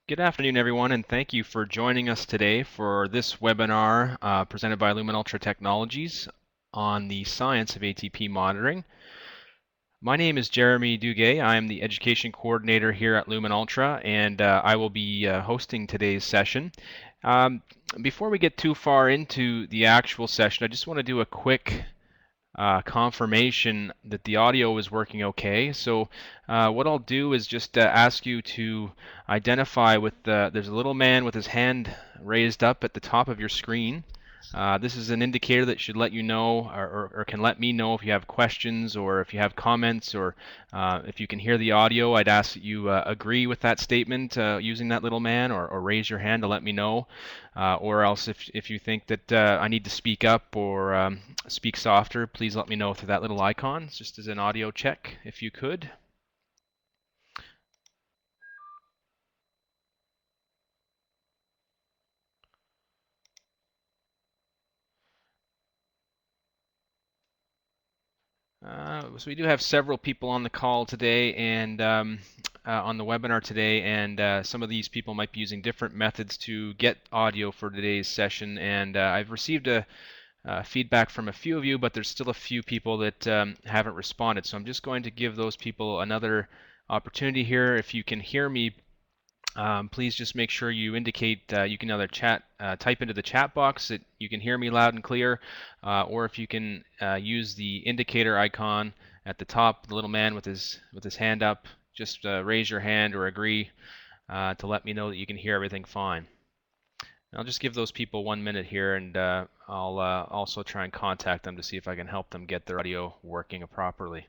Good afternoon, everyone, and thank you for joining us today for this webinar presented by LuminUltra Technologies on the science of ATP monitoring. My name is Jeremy Duguay. I am the Education Coordinator here at LuminUltra, and I will be hosting today's session. Before we get too far into the actual session, I just want to do a quick confirmation that the audio is working okay. So what I'll do is just ask you to identify with there's a little man with his hand raised up at the top of your screen. This is an indicator that should let you know or can let me know if you have questions or if you have comments or if you can hear the audio. I'd ask that you agree with that statement using that little man or raise your hand to let me know. Or else if you think that I need to speak up or speak softer, please let me know through that little icon, just as an audio check, if you could. So we do have several people on the call today and on the webinar today, and some of these people might be using different methods to get audio for today's session. And I've received feedback from a few of you, but there's still a few people that haven't responded. So I'm just going to give those people another opportunity here. If you can hear me, please just make sure you indicate you can either type into the chat box that you can hear me loud and clear, or if you can use the indicator icon at the top, the little man with his hand up, just raise your hand or agree to let me know that you can hear everything fine. And I'll just give those people 1 minute here, and I'll also try and contact them to see if I can help them get their audio working properly.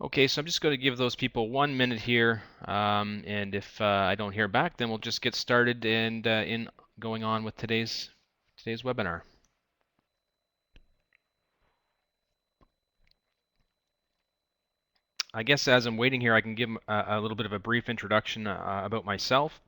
Okay, so I'm just going to give those people 1 minute here, and if I don't hear back, then we'll just get started and in going on with today's webinar. I guess as I'm waiting here, I can give a little bit of a brief introduction about myself.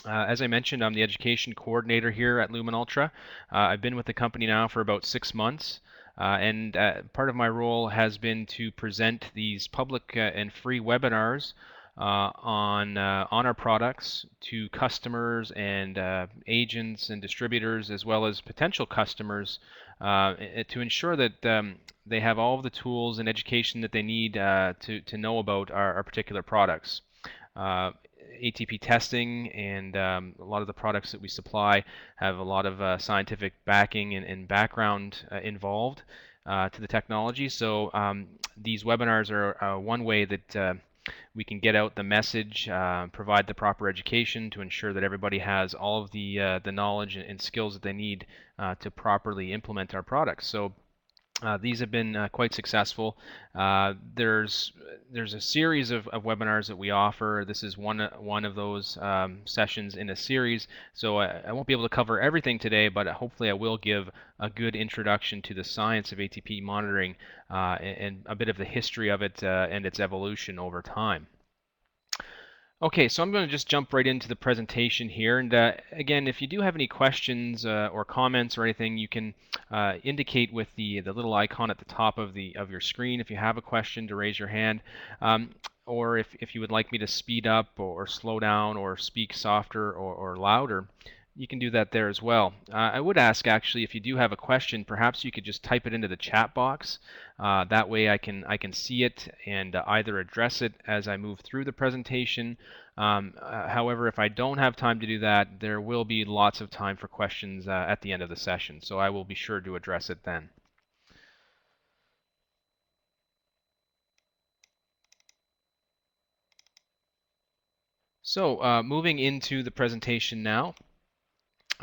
As I mentioned, I'm the education coordinator here at LuminUltra. I've been with the company now for about 6 months, and part of my role has been to present these public and free webinars on our products to customers and agents and distributors, as well as potential customers, to ensure that they have all of the tools and education that they need to know about our particular products. ATP testing and a lot of the products that we supply have a lot of scientific backing and background involved to the technology. So these webinars are one way that we can get out the message, provide the proper education to ensure that everybody has all of the knowledge and skills that they need to properly implement our products. So these have been quite successful. There's a series of webinars that we offer. This is one of those sessions in a series. So I won't be able to cover everything today, but hopefully I will give a good introduction to the science of ATP monitoring and a bit of the history of it and its evolution over time. Okay, so I'm going to just jump right into the presentation here. And again, if you do have any questions or comments or anything, you can indicate with the little icon at the top of your screen if you have a question to raise your hand. Or if you would like me to speed up or slow down or speak softer or louder, you can do that there as well. I would ask, actually, if you do have a question, perhaps you could just type it into the chat box. That way I can see it and either address it as I move through the presentation. However, if I don't have time to do that, there will be lots of time for questions at the end of the session, so I will be sure to address it then. So moving into the presentation now.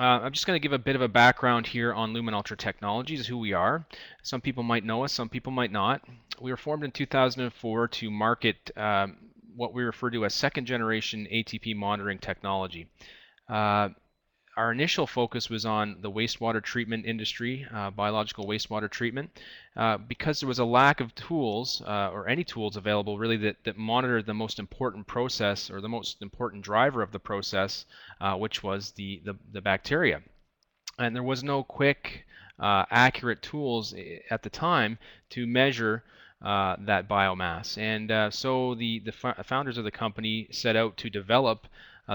I'm just going to give a bit of a background here on LuminUltra Technologies, who we are. Some people might know us, some people might not. We were formed in 2004 to market what we refer to as second generation ATP monitoring technology. Our initial focus was on the wastewater treatment industry, biological wastewater treatment, because there was a lack of tools or any tools available really that monitor the most important process or the most important driver of the process, which was the bacteria. And there was no quick, accurate tools at the time to measure that biomass. And so the founders of the company set out to develop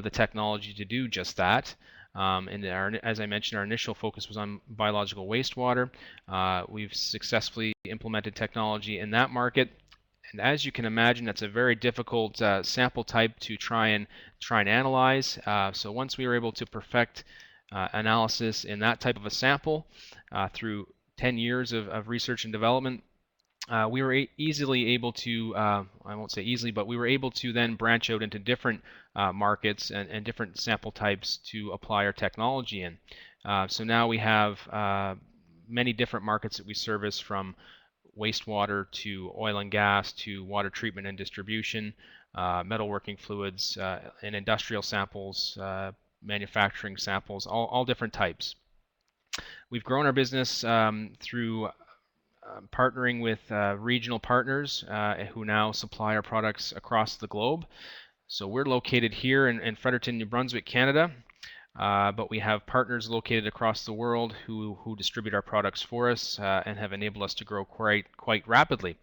the technology to do just that. As I mentioned, our initial focus was on biological wastewater. We've successfully implemented technology in that market. And as you can imagine, that's a very difficult sample type to try and analyze. So once we were able to perfect analysis in that type of a sample through 10 years of research and development, we were easily able to, I won't say easily, but we were able to then branch out into different markets and different sample types to apply our technology in. So now we have many different markets that we service, from wastewater to oil and gas to water treatment and distribution, metalworking fluids, and industrial samples, manufacturing samples, all different types. We've grown our business through partnering with regional partners who now supply our products across the globe. So we're located here in Fredericton, New Brunswick, Canada, but we have partners located across the world who distribute our products for us and have enabled us to grow quite rapidly.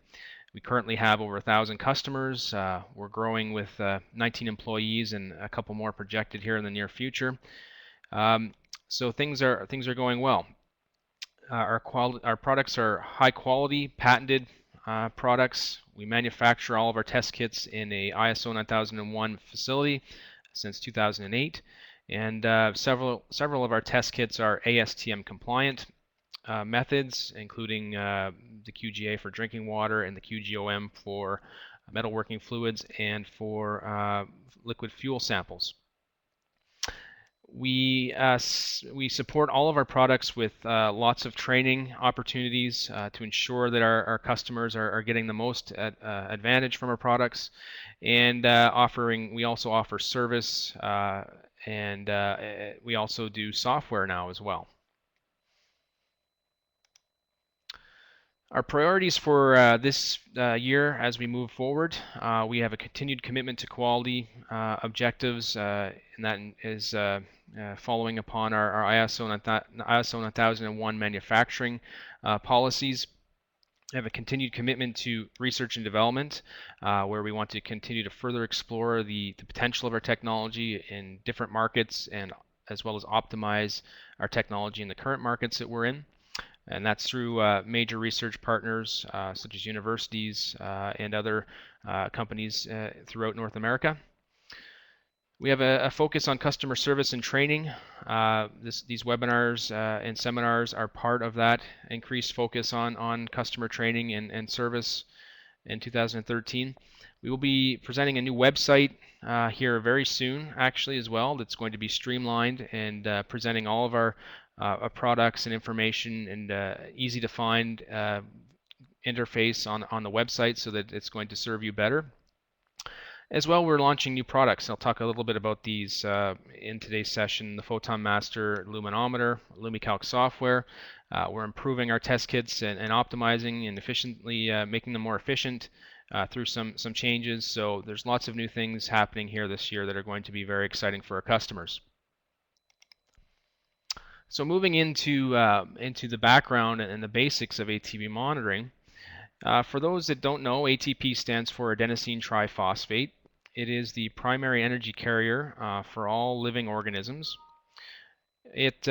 We currently have over 1,000 customers. We're growing with 19 employees and a couple more projected here in the near future. So things are going well. Our products are high quality, patented products. We manufacture all of our test kits in a ISO 9001 facility since 2008, and several of our test kits are ASTM compliant methods, including the QGA for drinking water and the QGOM for metalworking fluids and for liquid fuel samples. We support all of our products with lots of training opportunities to ensure that our customers are getting the most advantage from our products, and we also offer service, and we also do software now as well. Our priorities for this year as we move forward, we have a continued commitment to quality objectives, and that is following upon our ISO 9001 manufacturing policies. We have a continued commitment to research and development, where we want to continue to further explore the potential of our technology in different markets, and as well as optimize our technology in the current markets that we're in. And that's through major research partners such as universities and other companies throughout North America. We have a focus on customer service and training. These webinars and seminars are part of that increased focus on customer training and service in 2013. We will be presenting a new website here very soon, actually, as well, that's going to be streamlined and presenting all of our products and information and easy to find interface on the website, so that it's going to serve you better. As well, we're launching new products. I'll talk a little bit about these in today's session: the Photon Master Luminometer, LumiCalc software. We're improving our test kits and optimizing and efficiently making them more efficient through some changes. So there's lots of new things happening here this year that are going to be very exciting for our customers. So moving into the background and the basics of ATP monitoring. For those that don't know, ATP stands for adenosine triphosphate. It is the primary energy carrier for all living organisms. It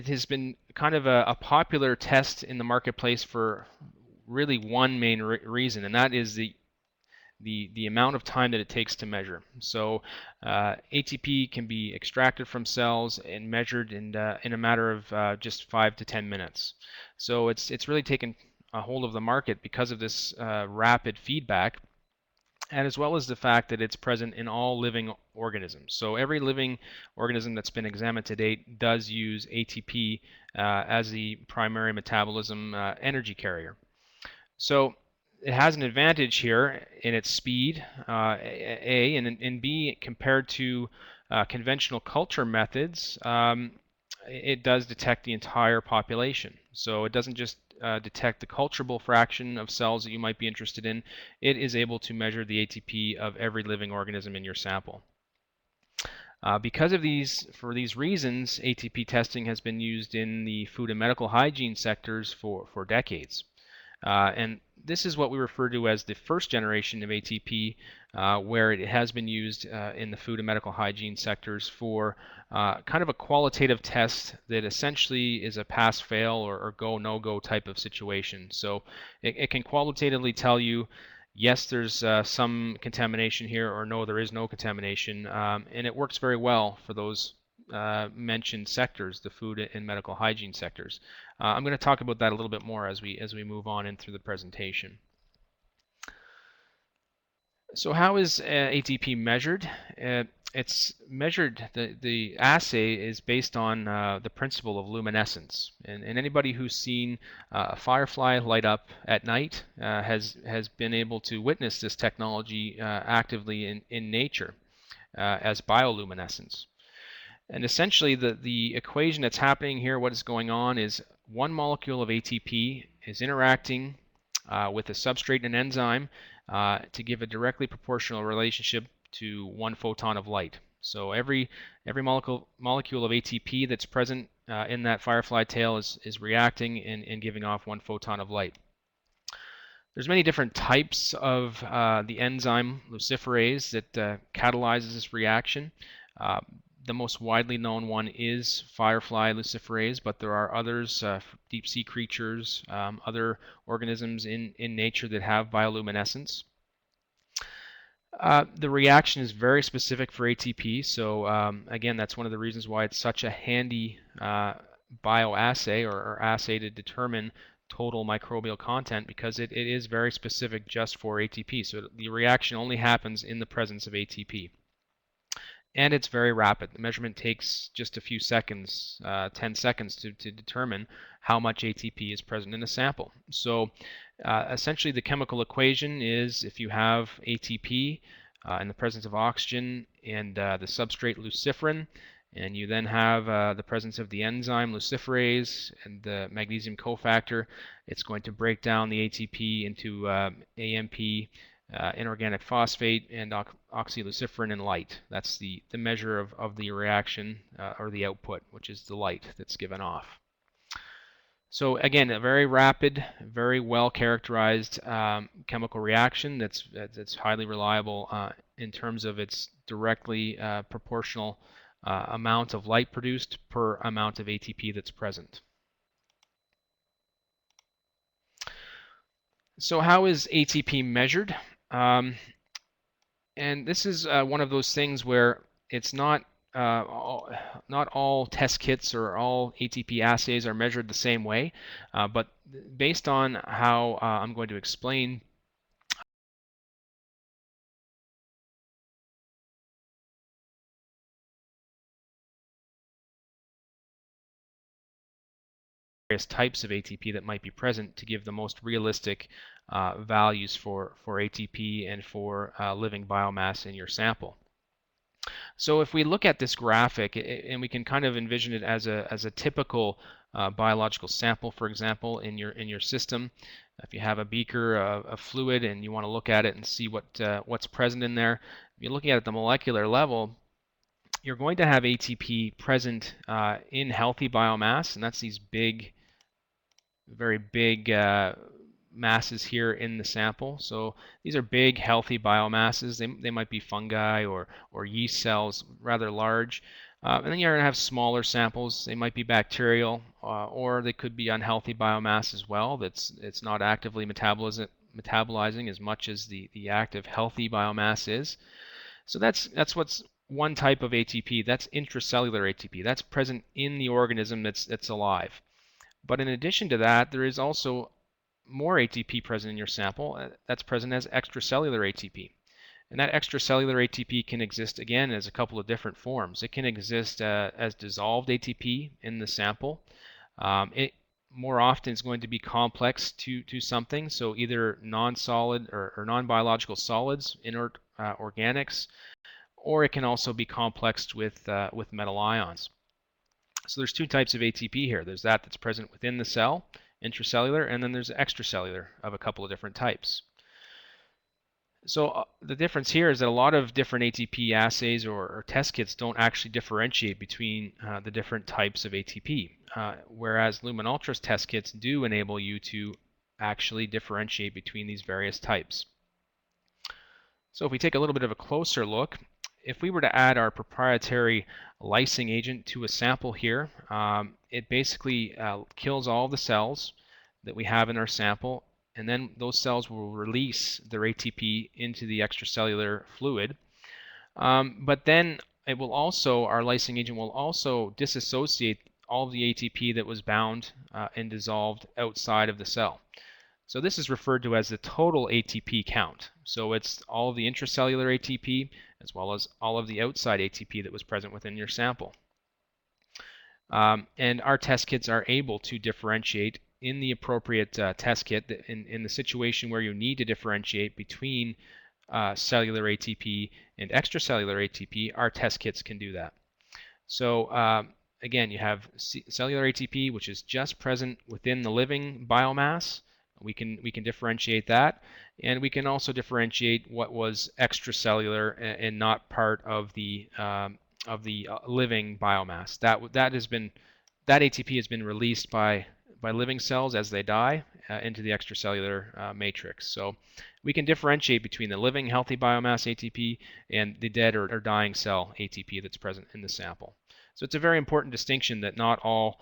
has been kind of a popular test in the marketplace for really one main reason, and that is the amount of time that it takes to measure. So ATP can be extracted from cells and measured in a matter of just 5 to 10 minutes. So it's really taken a hold of the market because of this rapid feedback. and as well as the fact that it's present in all living organisms. So every living organism that's been examined to date does use ATP as the primary metabolism energy carrier. So it has an advantage here in its speed, A, and B, compared to conventional culture methods, it does detect the entire population. So it doesn't just detect the culturable fraction of cells that you might be interested in. It is able to measure the ATP of every living organism in your sample. Because of for these reasons, ATP testing has been used in the food and medical hygiene sectors for decades. And this is what we refer to as the first generation of ATP, where it has been used in the food and medical hygiene sectors for kind of a qualitative test that essentially is a pass-fail or go-no-go type of situation. So it can qualitatively tell you, yes, there's some contamination here, or no, there is no contamination, and it works very well for those mentioned sectors, the food and medical hygiene sectors. I'm going to talk about that a little bit more as we move on in through the presentation. So how is ATP measured? It's measured, the assay is based on the principle of luminescence. And anybody who's seen a firefly light up at night has been able to witness this technology actively in nature as bioluminescence. And essentially, the equation that's happening here, what is going on is one molecule of ATP is interacting with a substrate and an enzyme to give a directly proportional relationship to one photon of light. So every molecule of ATP that's present in that firefly tail is reacting and giving off one photon of light. There's many different types of the enzyme luciferase that catalyzes this reaction. The most widely known one is firefly luciferase, but there are others, deep sea creatures, other organisms in nature that have bioluminescence. The reaction is very specific for ATP, so again, that's one of the reasons why it's such a handy bioassay or assay to determine total microbial content, because it is very specific just for ATP. So the reaction only happens in the presence of ATP. And it's very rapid. The measurement takes just a few seconds, 10 seconds to determine how much ATP is present in a sample. So essentially the chemical equation is, if you have ATP in the presence of oxygen and the substrate luciferin, and you then have the presence of the enzyme luciferase and the magnesium cofactor, it's going to break down the ATP into AMP, inorganic phosphate, and oxyluciferin and light. That's the measure of the reaction or the output, which is the light that's given off. So again, a very rapid, very well characterized chemical reaction that's highly reliable in terms of its directly proportional amount of light produced per amount of ATP that's present. So how is ATP measured? And this is one of those things where it's not all test kits or all ATP assays are measured the same way, but based on how I'm going to explain various types of ATP that might be present to give the most realistic values for ATP and for living biomass in your sample. So if we look at this graphic, and we can kind of envision it as a typical biological sample, for example, in your system. If you have a beaker of fluid and you want to look at it and see what's present in there, if you're looking at it at the molecular level, you're going to have ATP present in healthy biomass, and that's these big, very big masses here in the sample. So these are big, healthy biomasses. They might be fungi or yeast cells, rather large. And then you're going to have smaller samples. They might be bacterial, or they could be unhealthy biomass as well. It's not actively metabolizing as much as the active healthy biomass is. So that's what's one type of ATP. That's intracellular ATP. That's present in the organism that's alive. But in addition to that, there is also more ATP present in your sample that's present as extracellular ATP. And that extracellular ATP can exist, again, as a couple of different forms. It can exist as dissolved ATP in the sample. It more often is going to be complex to something, so either non-solid or non-biological solids, inert organics, or it can also be complexed with metal ions. So there's two types of ATP here. There's that's present within the cell, intracellular, and then there's extracellular of a couple of different types. So the difference here is that a lot of different ATP assays or test kits don't actually differentiate between the different types of ATP, whereas LuminUltra's test kits do enable you to actually differentiate between these various types. So if we take a little bit of a closer look, if we were to add our proprietary lysing agent to a sample here, it basically kills all the cells that we have in our sample, and then those cells will release their ATP into the extracellular fluid. But then it will also, our lysing agent will also disassociate all of the ATP that was bound and dissolved outside of the cell. So this is referred to as the total ATP count. So it's all of the intracellular ATP as well as all of the outside ATP that was present within your sample. And our test kits are able to differentiate in the appropriate test kit in the situation where you need to differentiate between cellular ATP and extracellular ATP. Our test kits can do that. So again, you have cellular ATP, which is just present within the living biomass. We can differentiate that, and we can also differentiate what was extracellular and not part of the living biomass. That ATP has been released by living cells as they die into the extracellular matrix. So we can differentiate between the living healthy biomass ATP and the dead or dying cell ATP that's present in the sample. So it's a very important distinction that not all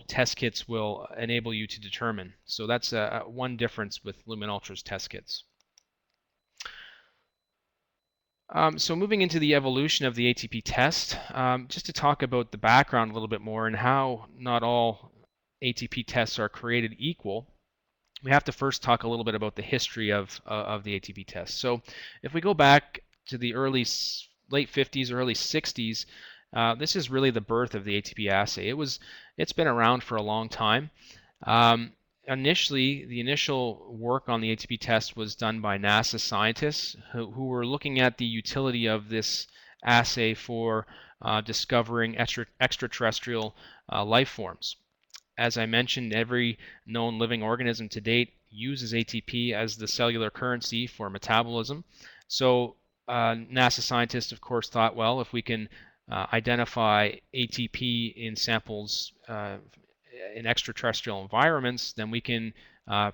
test kits will enable you to determine. So that's one difference with LuminUltra's test kits. So moving into the evolution of the ATP test, just to talk about the background a little bit more and how not all ATP tests are created equal, we have to first talk a little bit about the history of the ATP test. So if we go back to the late 50s, early 60s, this is really the birth of the ATP assay. It's been around for a long time. Initially, the initial work on the ATP test was done by NASA scientists who were looking at the utility of this assay for discovering extraterrestrial life forms. As I mentioned, every known living organism to date uses ATP as the cellular currency for metabolism. So NASA scientists, of course, thought, well, if we can identify ATP in samples in extraterrestrial environments, then we can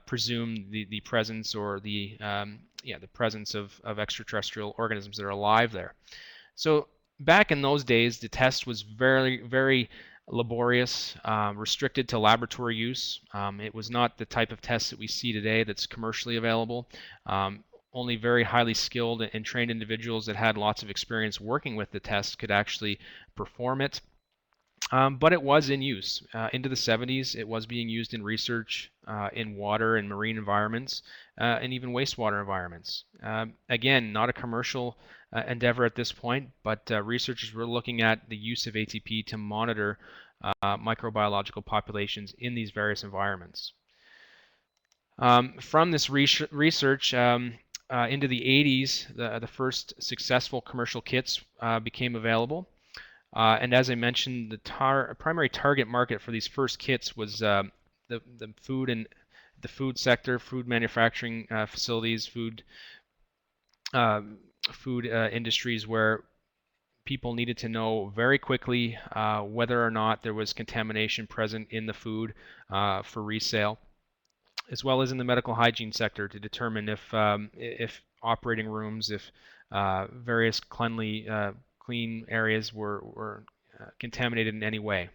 presume the presence or the presence of extraterrestrial organisms that are alive there. So back in those days, the test was very laborious, restricted to laboratory use. It was not the type of test that we see today that's commercially available. Only very highly skilled and trained individuals that had lots of experience working with the test could actually perform it. But it was in use. Into the 70s, it was being used in research in water and marine environments and even wastewater environments. Again, not a commercial endeavor at this point, but researchers were looking at the use of ATP to monitor microbiological populations in these various environments. From this research, into the 80s, the first successful commercial kits became available. And as I mentioned, the primary target market for these first kits was the food sector, food manufacturing facilities, food industries, where people needed to know very quickly whether or not there was contamination present in the food for resale, as well as in the medical hygiene sector to determine if operating rooms, if various clean areas were contaminated in any way.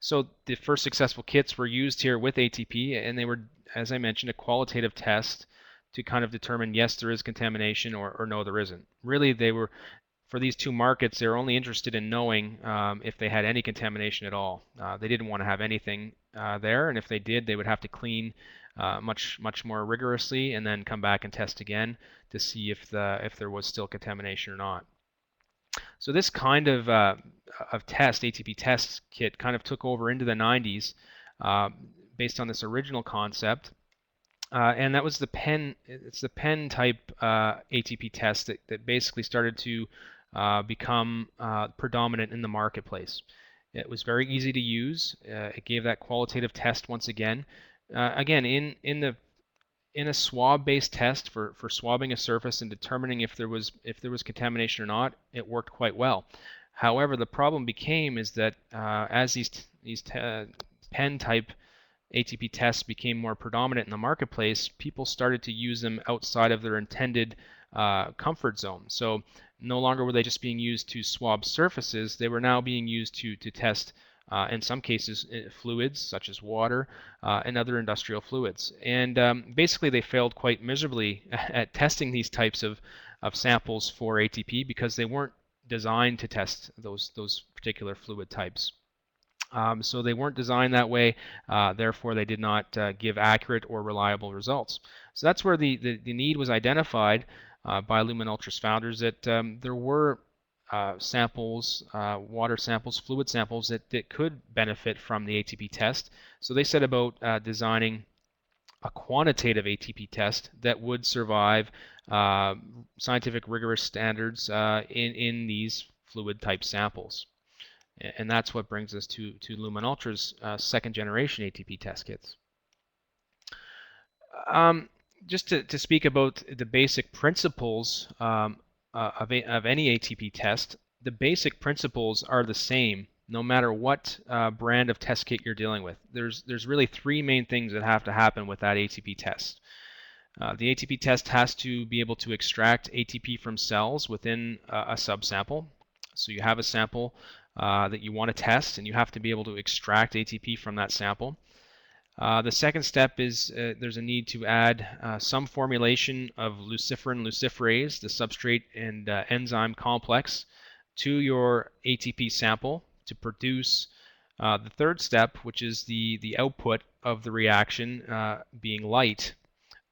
So the first successful kits were used here with ATP, and they were, as I mentioned, a qualitative test to kind of determine yes, there is contamination, or no, there isn't. Really, they were, for these two markets, they were only interested in knowing if they had any contamination at all. They didn't want to have anything there, and if they did, they would have to clean much more rigorously, and then come back and test again to see if there was still contamination or not. So this kind of test, ATP test kit, kind of took over into the 90s based on this original concept. And that was the pen. It's the pen type ATP test that basically started to become predominant in the marketplace. It was very easy to use. It gave that qualitative test once again. Again, in a swab-based test for swabbing a surface and determining if there was contamination or not, it worked quite well. However, the problem became is that as these pen type ATP tests became more predominant in the marketplace, people started to use them outside of their intended comfort zone. So no longer were they just being used to swab surfaces, they were now being used to test, in some cases, fluids such as water and other industrial fluids. And basically they failed quite miserably at testing these types of samples for ATP because they weren't designed to test those particular fluid types. So they weren't designed that way, therefore they did not give accurate or reliable results. So that's where the need was identified by LuminUltra's founders, that there were samples, water samples, fluid samples that could benefit from the ATP test. So they set about designing a quantitative ATP test that would survive scientific rigorous standards in these fluid type samples. And that's what brings us to LuminUltra's second generation ATP test kits. Just to speak about the basic principles of any ATP test, the basic principles are the same no matter what brand of test kit you're dealing with. There's really three main things that have to happen with that ATP test. The ATP test has to be able to extract ATP from cells within a subsample. So you have a sample that you want to test, and you have to be able to extract ATP from that sample. The second step is there's a need to add some formulation of luciferin luciferase, the substrate and enzyme complex, to your ATP sample to produce the third step, which is the output of the reaction being light,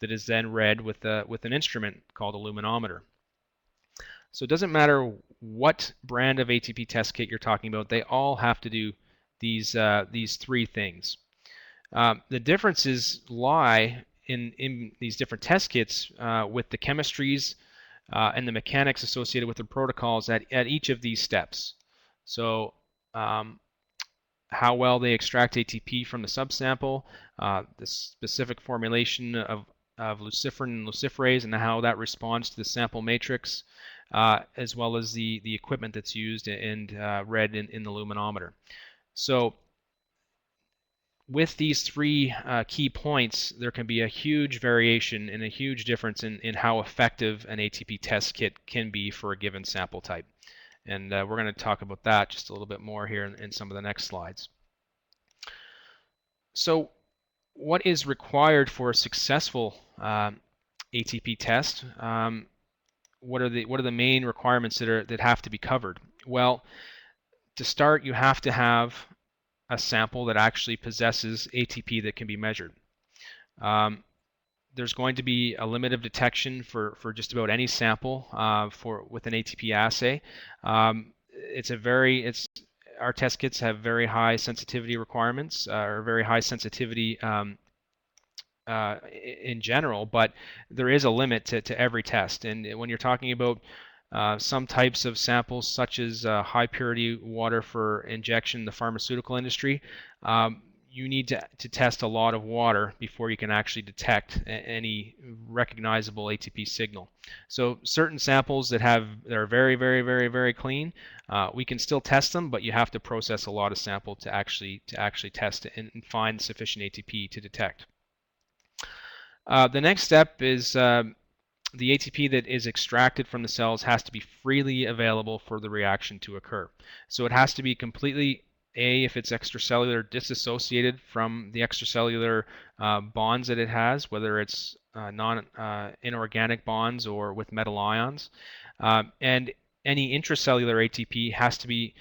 that is then read with an instrument called a luminometer. So it doesn't matter what brand of ATP test kit you're talking about, they all have to do these three things. The differences lie in these different test kits with the chemistries and the mechanics associated with the protocols at each of these steps. So how well they extract ATP from the subsample, the specific formulation of luciferin and luciferase, and how that responds to the sample matrix, as well as the equipment that's used and read in the luminometer. So with these three key points, there can be a huge variation and a huge difference in how effective an ATP test kit can be for a given sample type. And we're going to talk about that just a little bit more here in some of the next slides. So what is required for a successful ATP test? What are the main requirements that have to be covered? Well, to start, you have to have a sample that actually possesses ATP that can be measured. There's going to be a limit of detection for just about any sample with an ATP assay. Our test kits have very high sensitivity requirements, or very high sensitivity in general, but there is a limit to every test. And when you're talking about some types of samples, such as high purity water for injection in the pharmaceutical industry, you need to test a lot of water before you can actually detect any recognizable ATP signal. So certain samples that are very, very, very, very clean, we can still test them, but you have to process a lot of sample to actually test it and find sufficient ATP to detect. The next step is the ATP that is extracted from the cells has to be freely available for the reaction to occur. So it has to be completely, if it's extracellular, disassociated from the extracellular bonds that it has, whether it's inorganic bonds or with metal ions. And any intracellular ATP has to be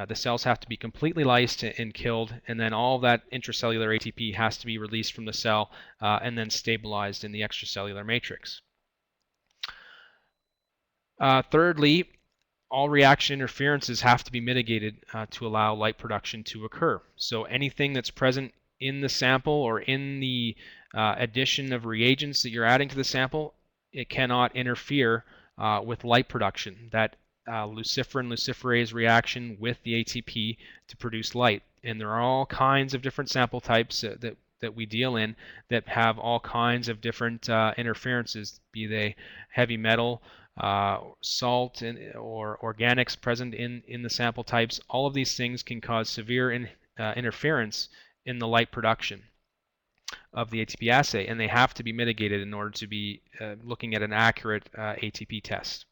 The cells have to be completely lysed and killed, and then all of that intracellular ATP has to be released from the cell and then stabilized in the extracellular matrix. Thirdly, all reaction interferences have to be mitigated to allow light production to occur. So anything that's present in the sample or in the addition of reagents that you're adding to the sample, it cannot interfere with light production. That luciferin-luciferase reaction with the ATP to produce light. And there are all kinds of different sample types that we deal in that have all kinds of different interferences, be they heavy metal, salt, or organics present in the sample types. All of these things can cause severe interference in the light production of the ATP assay, and they have to be mitigated in order to be looking at an accurate ATP test.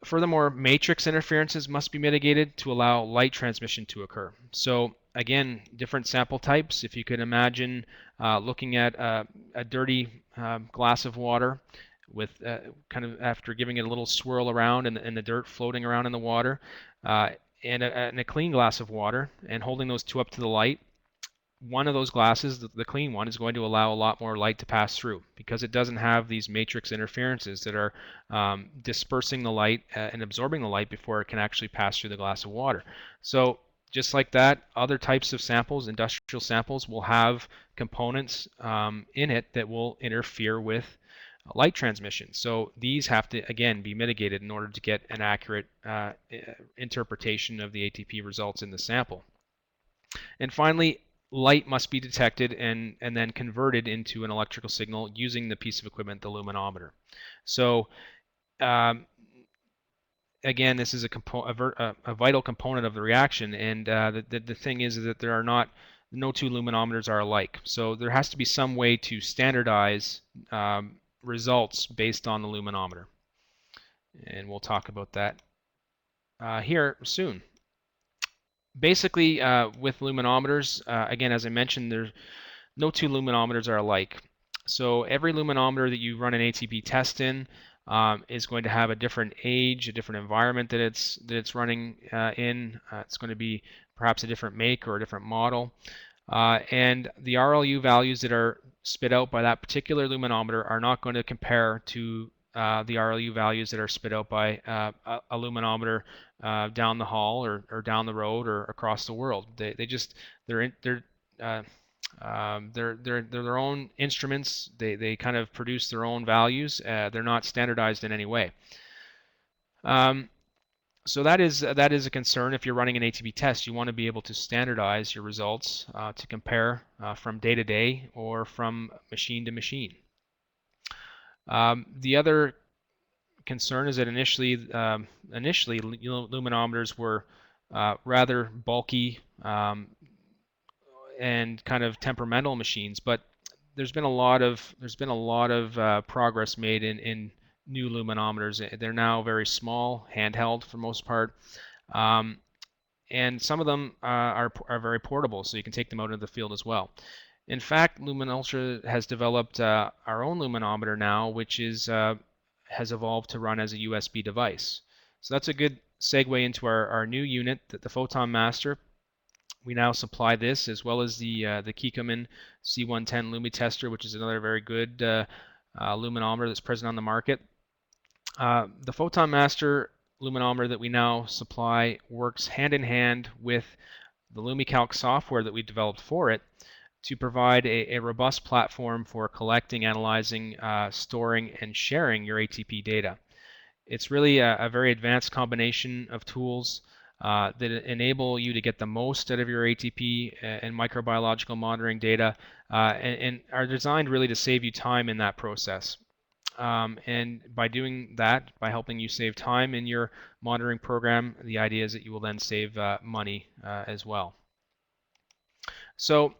Furthermore, matrix interferences must be mitigated to allow light transmission to occur. So again, different sample types. If you could imagine looking at a dirty glass of water with kind of after giving it a little swirl around and the dirt floating around in the water, and a clean glass of water, and holding those two up to the light, one of those glasses, the clean one, is going to allow a lot more light to pass through because it doesn't have these matrix interferences that are dispersing the light and absorbing the light before it can actually pass through the glass of water. So just like that, other types of samples, industrial samples, will have components in it that will interfere with light transmission. So these have to, again, be mitigated in order to get an accurate interpretation of the ATP results in the sample. And finally, light must be detected and then converted into an electrical signal using the piece of equipment, the luminometer. So again, this is a vital component of the reaction, and the thing is that there are no two luminometers are alike. So there has to be some way to standardize results based on the luminometer. And we'll talk about that here soon. Basically, with luminometers, again, as I mentioned, no two luminometers are alike. So every luminometer that you run an ATP test in is going to have a different age, a different environment that it's running in. It's going to be perhaps a different make or a different model. And the RLU values that are spit out by that particular luminometer are not going to compare to the RLU values that are spit out by a luminometer down the hall or down the road or across the world. They're their own instruments. They kind of produce their own values. They're not standardized in any way. So that is a concern. If you're running an ATP test, you want to be able to standardize your results to compare from day to day or from machine to machine. The other concern is that initially luminometers were rather bulky and kind of temperamental machines, but there's been a lot of progress made in new luminometers. They're now very small, handheld for the most part, and some of them are very portable, so you can take them out into the field as well. In fact, LuminUltra has developed our own luminometer now, which has evolved to run as a USB device. So that's a good segue into our new unit, the Photon Master. We now supply this as well as the Kikkoman C110 Lumi Tester, which is another very good luminometer that's present on the market. The Photon Master luminometer that we now supply works hand in hand with the LumiCalc software that we developed for it to provide a robust platform for collecting, analyzing, storing, and sharing your ATP data. It's really a very advanced combination of tools that enable you to get the most out of your ATP and microbiological monitoring data and are designed really to save you time in that process. And by doing that, by helping you save time in your monitoring program, the idea is that you will then save money as well. So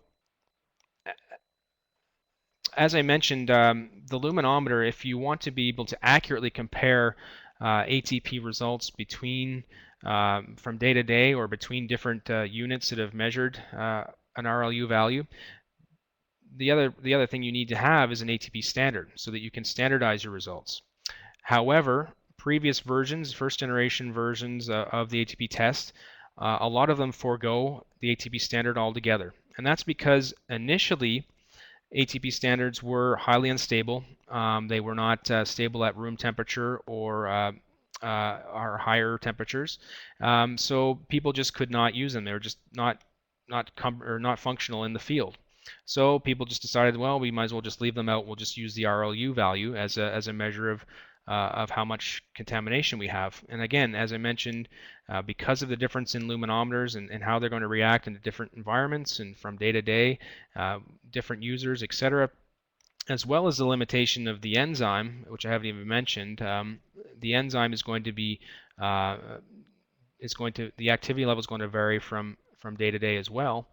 as I mentioned, the luminometer, if you want to be able to accurately compare ATP results between from day to day or between different units that have measured an RLU value, the other thing you need to have is an ATP standard so that you can standardize your results. However, previous versions, first generation versions of the ATP test, a lot of them forego the ATP standard altogether. And that's because initially ATP standards were highly unstable. They were not stable at room temperature or higher temperatures. So people just could not use them. They were just not functional in the field. So people just decided, well, we might as well just leave them out. We'll just use the RLU value as a measure of how much contamination we have. And again, as I mentioned, because of the difference in luminometers and how they're going to react in different environments and from day to day, different users, etc., as well as the limitation of the enzyme, which I haven't even mentioned, the enzyme is going to be the activity level is going to vary from day to day as well.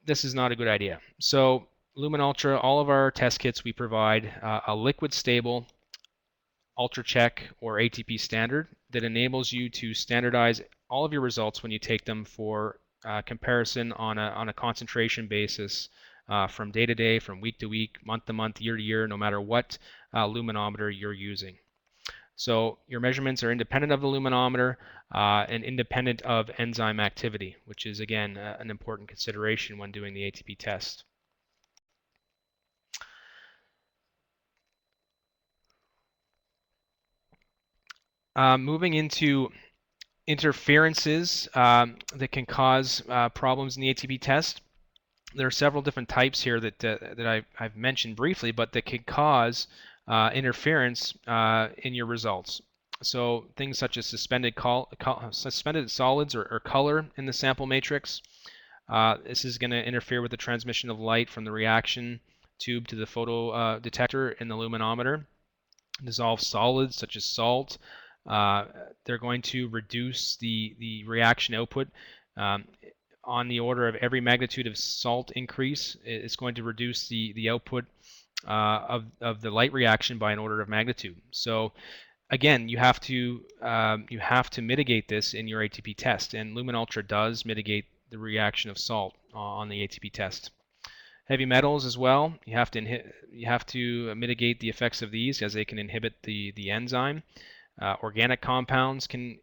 This is not a good idea. So LuminUltra, all of our test kits, we provide a liquid stable UltraCheck or ATP standard that enables you to standardize all of your results when you take them for comparison on a concentration basis from day to day, from week to week, month to month, year to year, no matter what luminometer you're using. So your measurements are independent of the luminometer and independent of enzyme activity, which is, again, an important consideration when doing the ATP test. Moving into interferences that can cause problems in the ATP test. There are several different types here that I've mentioned briefly, but that can cause interference in your results. So things such as suspended solids or color in the sample matrix. This is going to interfere with the transmission of light from the reaction tube to the photo detector in the luminometer. Dissolved solids such as salt. They're going to reduce the reaction output on the order of every magnitude of salt increase. It's going to reduce the output of the light reaction by an order of magnitude. So again, you have to mitigate this in your ATP test, and LuminUltra does mitigate the reaction of salt on the ATP test. Heavy metals as well. You have to mitigate the effects of these as they can inhibit the enzyme. Organic compounds can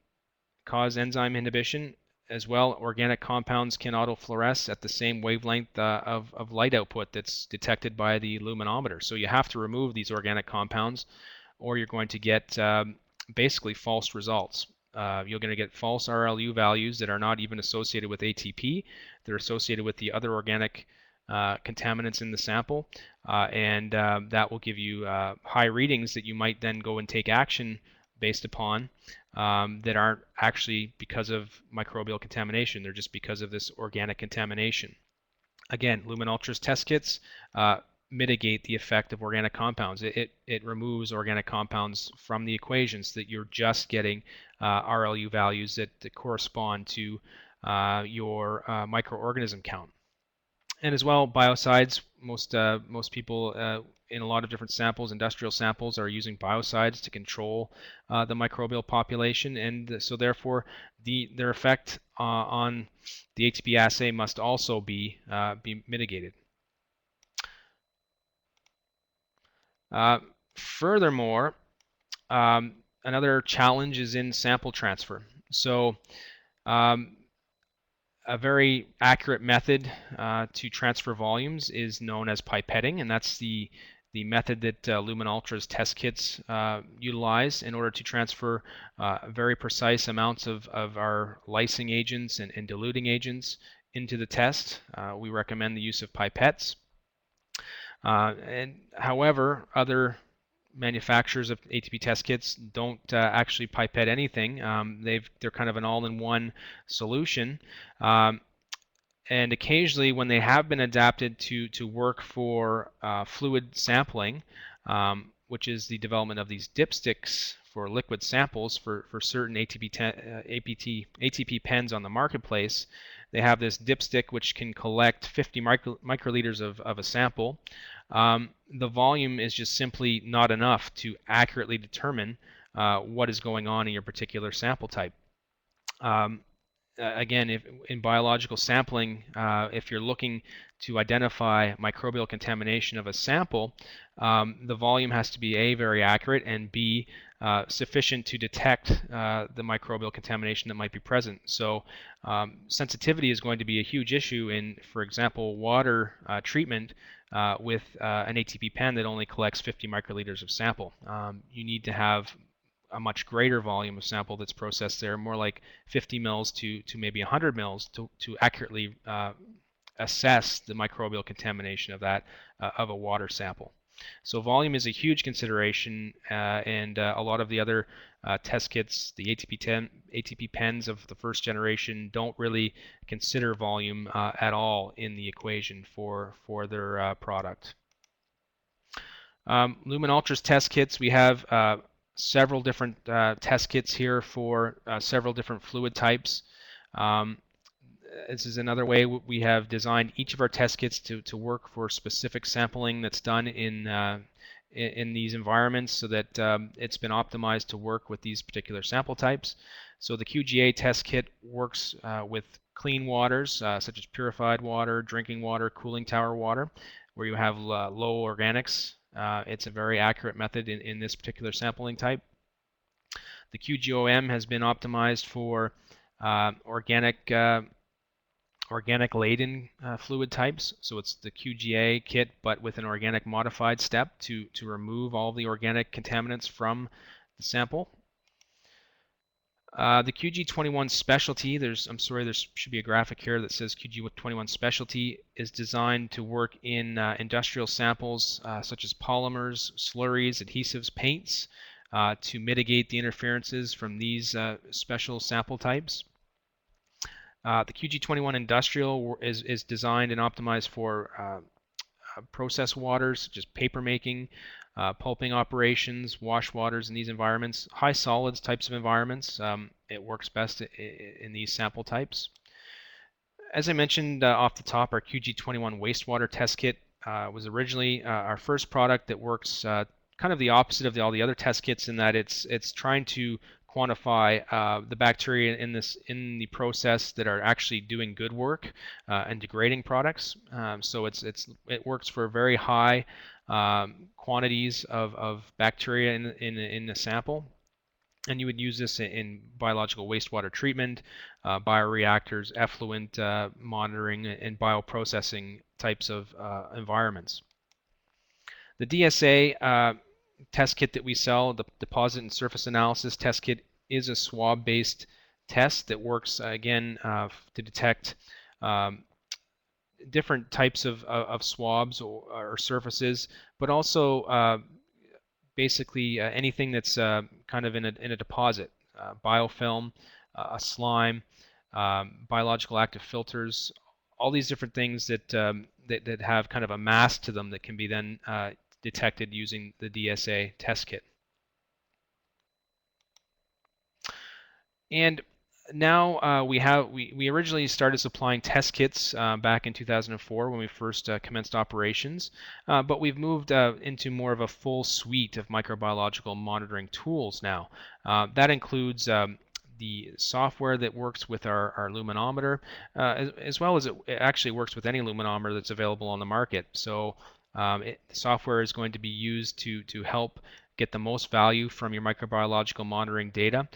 cause enzyme inhibition as well. Organic compounds can autofluoresce at the same wavelength of light output that's detected by the luminometer. So you have to remove these organic compounds, or you're going to get basically false results. You're going to get false RLU values that are not even associated with ATP. They're associated with the other organic contaminants in the sample, and that will give you high readings that you might then go and take action based upon that aren't actually because of microbial contamination. They're just because of this organic contamination. Again, LuminUltra's test kits mitigate the effect of organic compounds. It removes organic compounds from the equation so that you're just getting RLU values that correspond to your microorganism count. And as well, biocides. Most people in a lot of different samples, industrial samples, are using biocides to control the microbial population, and so therefore their effect on the ATP assay must also be mitigated. Furthermore, another challenge is in sample transfer. So a very accurate method to transfer volumes is known as pipetting, and that's the method that LuminUltra's test kits utilize in order to transfer very precise amounts of our lysing agents and diluting agents into the test. We recommend the use of pipettes. And however, other manufacturers of ATP test kits don't actually pipette anything. They're kind of an all-in-one solution. And occasionally, when they have been adapted to work for fluid sampling, which is the development of these dipsticks for liquid samples for certain ATP pens on the marketplace, they have this dipstick which can collect 50 microliters of a sample. The volume is just simply not enough to accurately determine what is going on in your particular sample type. again, if in biological sampling, if you're looking to identify microbial contamination of a sample, the volume has to be A, very accurate, and B, sufficient to detect the microbial contamination that might be present. So sensitivity is going to be a huge issue in, for example, water treatment with an ATP pen that only collects 50 microliters of sample. You need to have a much greater volume of sample that's processed there, more like 50 mils to maybe 100 mils to accurately assess the microbial contamination of that of a water sample. So volume is a huge consideration, and a lot of the other test kits, the ATP pens of the first generation, don't really consider volume at all in the equation for their product. LuminUltra's test kits, we have several different test kits here for several different fluid types. This is another way we have designed each of our test kits to work for specific sampling that's done in these environments, so that it's been optimized to work with these particular sample types. So the QGA test kit works with clean waters, such as purified water, drinking water, cooling tower water, where you have low organics. It's a very accurate method in this particular sampling type. The QGOM has been optimized for organic laden fluid types. So it's the QGA kit, but with an organic modified step to remove all the organic contaminants from the sample. The QG21 specialty, there should be a graphic here that says QG21 specialty, is designed to work in industrial samples such as polymers, slurries, adhesives, paints, to mitigate the interferences from these special sample types. The QG21 Industrial is designed and optimized for process waters, such as paper making, pulping operations, wash waters in these environments, high solids types of environments. It works best in these sample types. As I mentioned off the top, our QG21 wastewater test kit was originally our first product that works kind of the opposite of all the other test kits, in that it's trying to quantify the bacteria in the process that are actually doing good work and degrading products. So it works for very high quantities of bacteria in the sample, and you would use this in biological wastewater treatment, bioreactors, effluent monitoring, and bioprocessing types of environments. The DSA test kit that we sell, the deposit and surface analysis test kit, is a swab-based test that works again to detect different types of swabs or surfaces, but also basically anything that's kind of in a deposit, biofilm, a slime, biological active filters, all these different things that that have kind of a mass to them that can be then detected using the DSA test kit. And now we originally started supplying test kits back in 2004 when we first commenced operations, but we've moved into more of a full suite of microbiological monitoring tools now. That includes the software that works with our luminometer, as well as it actually works with any luminometer that's available on the market. So the software is going to be used to help get the most value from your microbiological monitoring data,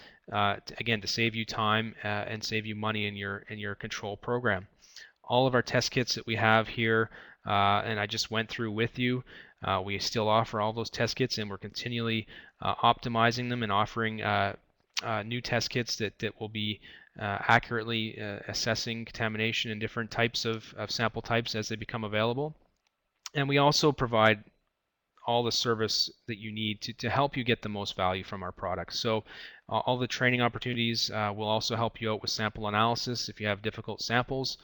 again, to save you time and save you money in your control program. All of our test kits that we have here, and I just went through with you, we still offer all those test kits, and we're continually optimizing them and offering new test kits that will be accurately assessing contamination in different types of sample types as they become available. And we also provide all the service that you need to help you get the most value from our products. So all the training opportunities will also help you out with sample analysis. If you have difficult samples,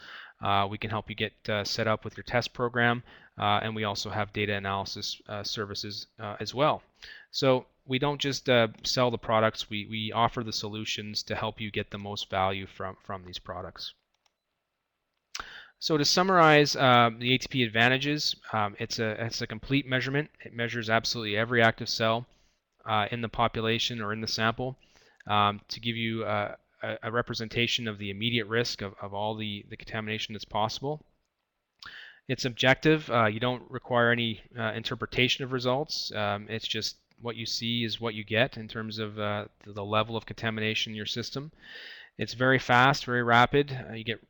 we can help you get set up with your test program, and we also have data analysis services as well. So we don't just sell the products, we offer the solutions to help you get the most value from these products. So to summarize the ATP Advantages, it's a complete measurement. It measures absolutely every active cell in the population or in the sample to give you a representation of the immediate risk of all the contamination that's possible. It's objective. You don't require any interpretation of results. It's just what you see is what you get in terms of the level of contamination in your system. It's very fast, very rapid. You get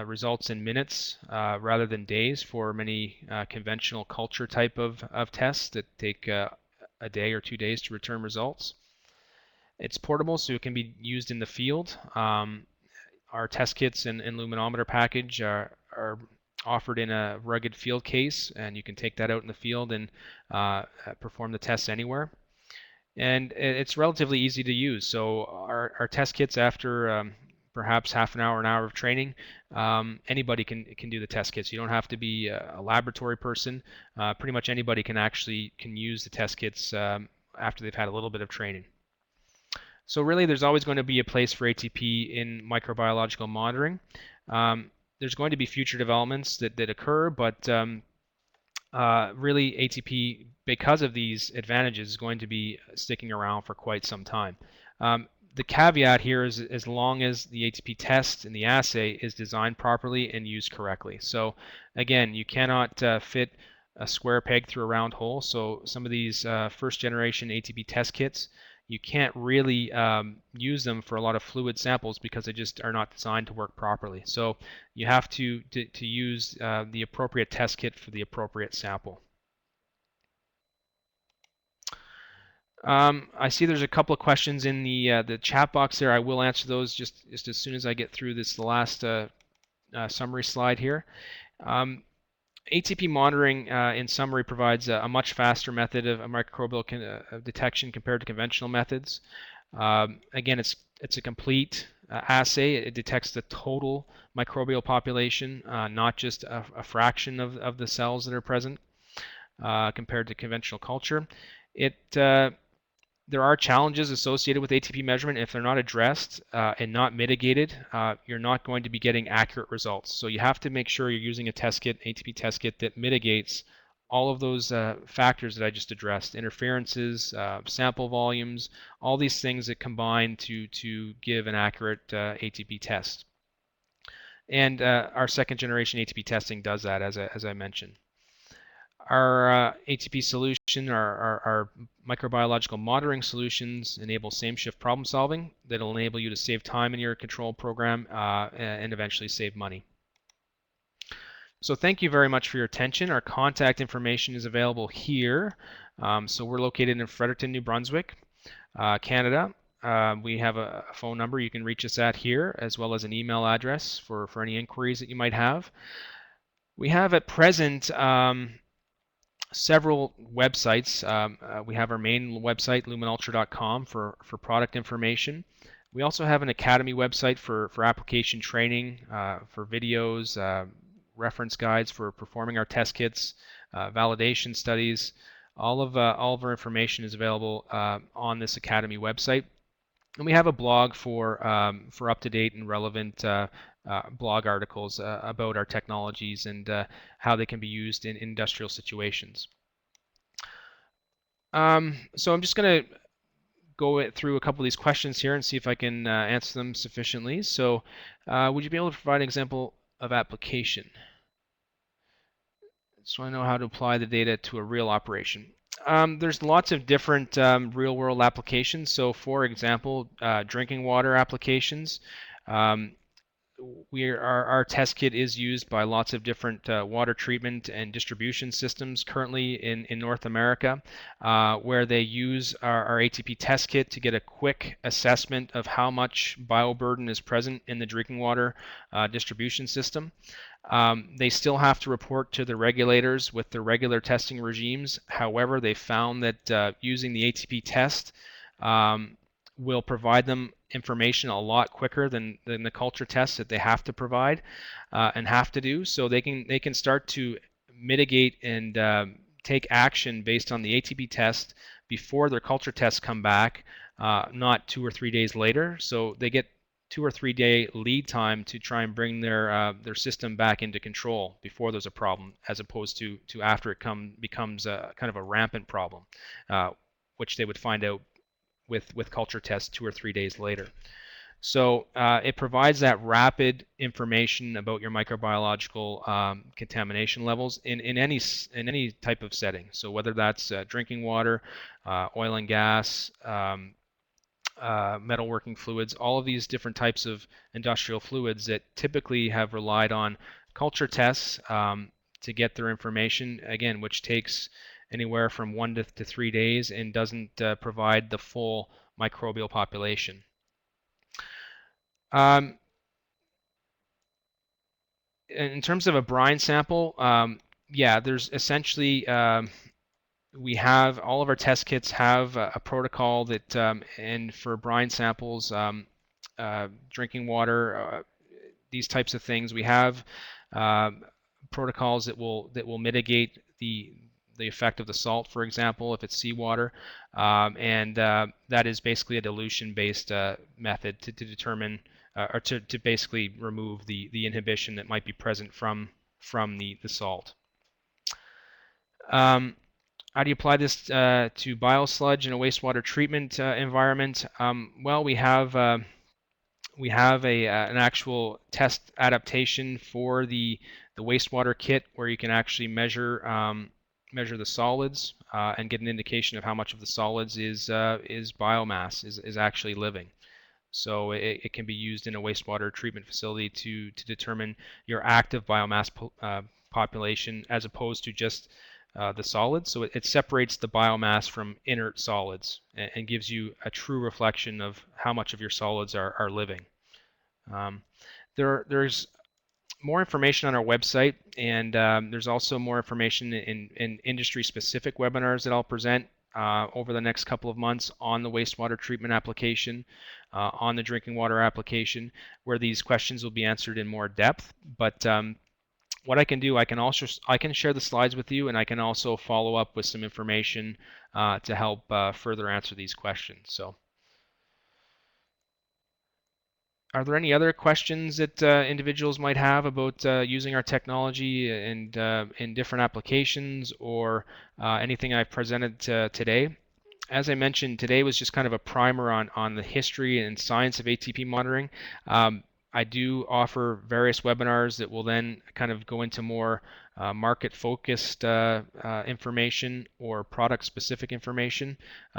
results in minutes rather than days for many conventional culture type of tests that take a day or 2 days to return results. It's portable, so it can be used in the field. Our test kits and luminometer package are offered in a rugged field case, and you can take that out in the field and perform the tests anywhere. And it's relatively easy to use. So our test kits, after perhaps half an hour of training, anybody can do the test kits. You don't have to be a laboratory person. Pretty much anybody can use the test kits after they've had a little bit of training. So really, there's always going to be a place for ATP in microbiological monitoring. There's going to be future developments that occur, but really ATP, because of these advantages, is going to be sticking around for quite some time. The caveat here is as long as the ATP test and the assay is designed properly and used correctly. So again, you cannot fit a square peg through a round hole. So some of these first generation ATP test kits, you can't really use them for a lot of fluid samples because they just are not designed to work properly. So you have to use the appropriate test kit for the appropriate sample. I see there's a couple of questions in the chat box there. I will answer those just as soon as I get through this last summary slide here. ATP monitoring, in summary, provides a much faster method of microbial detection compared to conventional methods. Again, it's a complete assay. It detects the total microbial population, not just a fraction of the cells that are present compared to conventional culture. There are challenges associated with ATP measurement. If they're not addressed and not mitigated, you're not going to be getting accurate results. So you have to make sure you're using a test kit, ATP test kit, that mitigates all of those factors that I just addressed: interferences, sample volumes, all these things that combine to give an accurate ATP test. And our second generation ATP testing does that, as I mentioned. Our ATP solution, our microbiological monitoring solutions, enable same-shift problem solving that will enable you to save time in your control program and eventually save money. So thank you very much for your attention. Our contact information is available here. So we're located in Fredericton, New Brunswick, Canada. We have a phone number you can reach us at here, as well as an email address for any inquiries that you might have. We have at present several websites. We have our main website, LuminUltra.com, for product information. We also have an academy website for application training, for videos, reference guides for performing our test kits, validation studies. All of our information is available on this academy website. And we have a blog for up-to-date and relevant blog articles about our technologies and how they can be used in industrial situations. So I'm just going to go through a couple of these questions here and see if I can answer them sufficiently. So would you be able to provide an example of application? So I know how to apply the data to a real operation. There's lots of different real-world applications. So for example, drinking water applications. Our test kit is used by lots of different water treatment and distribution systems currently in North America, where they use our ATP test kit to get a quick assessment of how much bioburden is present in the drinking water distribution system. They still have to report to the regulators with their regular testing regimes. However, they found that using the ATP test will provide them information a lot quicker than the culture tests that they have to provide and have to do. So they can start to mitigate and take action based on the ATP test before their culture tests come back, not 2 or 3 days later. So they get 2 or 3 day lead time to try and bring their system back into control before there's a problem, as opposed to after it becomes kind of a rampant problem, which they would find out with culture tests 2 or 3 days later. So it provides that rapid information about your microbiological contamination levels in any type of setting. So whether that's drinking water, oil and gas, metalworking fluids, all of these different types of industrial fluids that typically have relied on culture tests to get their information, again, which takes anywhere from 1 to 3 days and doesn't provide the full microbial population. In terms of a brine sample, yeah, there's essentially we have all of our test kits have a protocol that, and for brine samples, drinking water, these types of things, we have protocols that will mitigate the effect of the salt, for example, if it's seawater, and that is basically a dilution-based method to determine or to basically remove the inhibition that might be present from the salt. How do you apply this to biosludge in a wastewater treatment environment? Well, we have an actual test adaptation for the wastewater kit where you can actually measure the solids and get an indication of how much of the solids is biomass, is actually living. So it can be used in a wastewater treatment facility to determine your active biomass population as opposed to just the solids. So it separates the biomass from inert solids and gives you a true reflection of how much of your solids are living. There's more information on our website, and there's also more information in industry-specific webinars that I'll present over the next couple of months on the wastewater treatment application, on the drinking water application, where these questions will be answered in more depth. But what I can do, I can share the slides with you, and I can also follow up with some information to help further answer these questions. So, are there any other questions that individuals might have about using our technology and in different applications, or anything I've presented today? As I mentioned, today was just kind of a primer on the history and science of ATP monitoring. I do offer various webinars that will then kind of go into more market-focused information or product-specific information.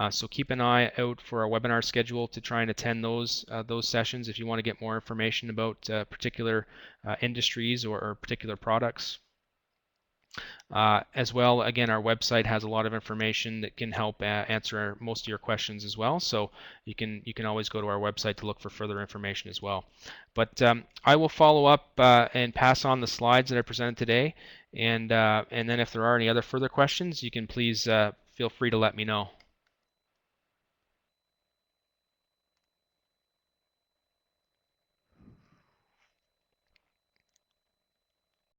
So keep an eye out for our webinar schedule to try and attend those sessions if you want to get more information about particular industries or particular products. As well, again, our website has a lot of information that can help answer most of your questions as well. So you can always go to our website to look for further information as well. But I will follow up and pass on the slides that I presented today, and then if there are any other further questions, you can please feel free to let me know.